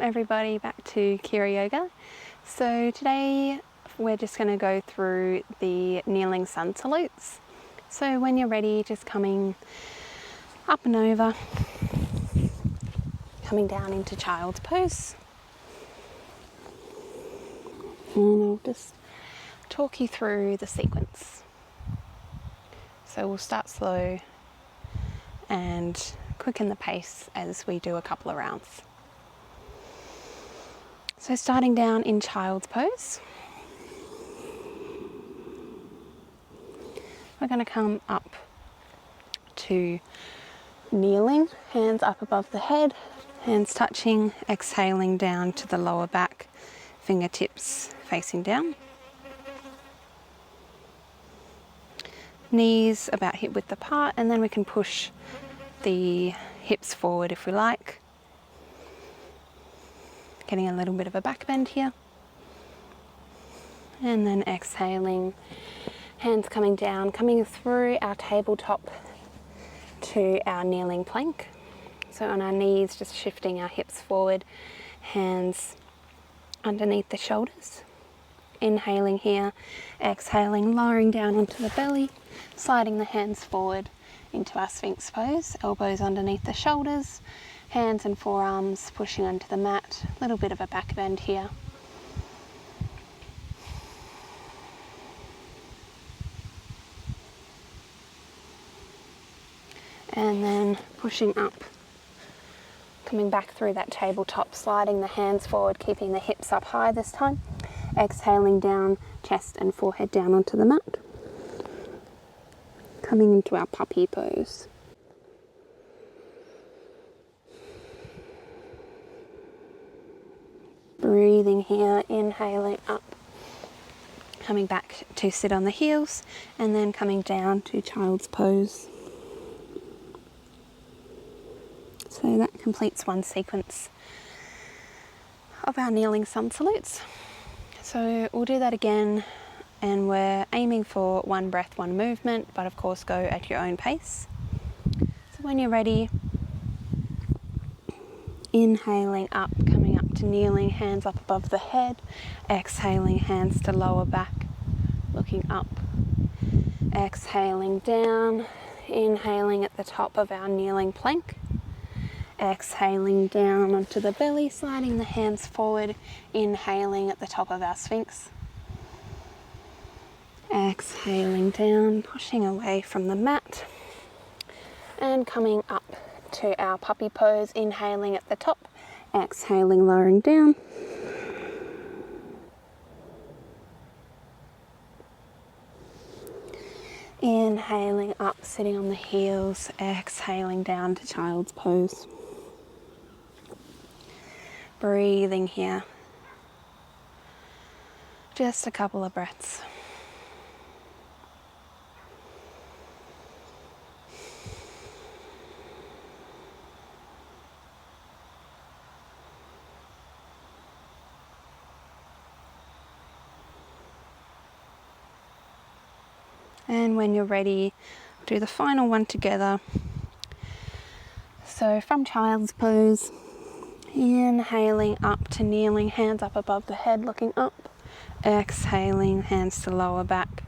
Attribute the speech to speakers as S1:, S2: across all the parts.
S1: everybody back to Kira Yoga. So today we're just going to go through the kneeling sun salutes. So when you're ready, just coming up and over, coming down into child's pose. And I'll just talk you through the sequence. So we'll start slow and quicken the pace as we do a couple of rounds. So starting down in child's pose, we're going to come up to kneeling, hands up above the head, hands touching, exhaling down to the lower back, fingertips facing down. Knees about hip width apart, and then we can push the hips forward if we like. Getting a little bit of a back bend here. And then exhaling, hands coming down, coming through our tabletop to our kneeling plank. So on our knees, just shifting our hips forward, hands underneath the shoulders. Inhaling here, exhaling, lowering down onto the belly, sliding the hands forward into our Sphinx pose, elbows underneath the shoulders, hands and forearms pushing onto the mat, a little bit of a back bend here. And then pushing up, coming back through that tabletop, sliding the hands forward, keeping the hips up high this time. Exhaling down, chest and forehead down onto the mat. Coming into our puppy pose. Breathing here, inhaling up. Coming back to sit on the heels and then coming down to child's pose. So that completes one sequence of our kneeling sun salutes. So we'll do that again, and we're aiming for one breath, one movement, but of course go at your own pace. So when you're ready, inhaling up, coming up to kneeling, hands up above the head, exhaling, hands to lower back, looking up, exhaling down, inhaling at the top of our kneeling plank. Exhaling down onto the belly, sliding the hands forward, inhaling at the top of our Sphinx. Exhaling down, pushing away from the mat. And coming up to our puppy pose, inhaling at the top, exhaling, lowering down. Inhaling up, sitting on the heels, exhaling down to child's pose. Breathing here. Just a couple of breaths. And when you're ready, do the final one together. So from child's pose, inhaling up to kneeling, hands up above the head, looking up. Exhaling, hands to lower back.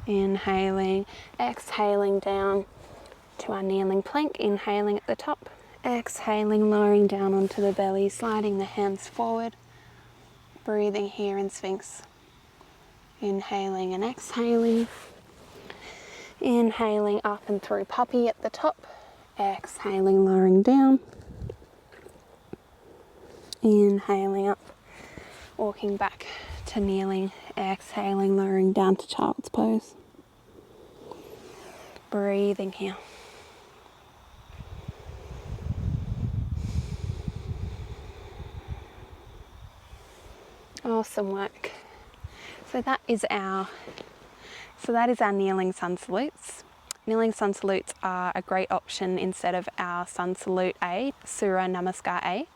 S1: Inhaling, exhaling down to our kneeling plank, inhaling at the top. Exhaling, lowering down onto the belly, sliding the hands forward. Breathing here in Sphinx. Inhaling and exhaling. Inhaling up and through puppy at the top. Exhaling, lowering down. Inhaling up, walking back to kneeling, exhaling, lowering down to child's pose. Breathing here. Awesome work. So that is our kneeling sun salutes. Kneeling sun salutes are a great option instead of our sun salute A, Surya Namaskar A.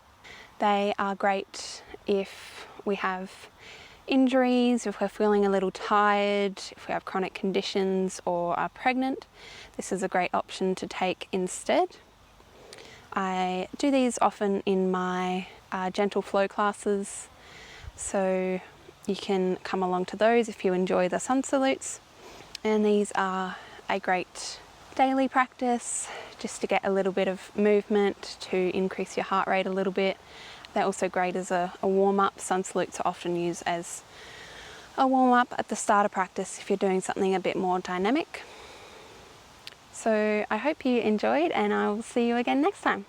S1: They are great if we have injuries, if we're feeling a little tired, if we have chronic conditions or are pregnant. This is a great option to take instead. I do these often in my gentle flow classes, so you can come along to those if you enjoy the sun salutes. And these are a great daily practice just to get a little bit of movement, to increase your heart rate a little bit. They're also great as a warm-up. Sun salutes are often used as a warm-up at the start of practice if you're doing something a bit more dynamic. So I hope you enjoyed, and I will see you again next time.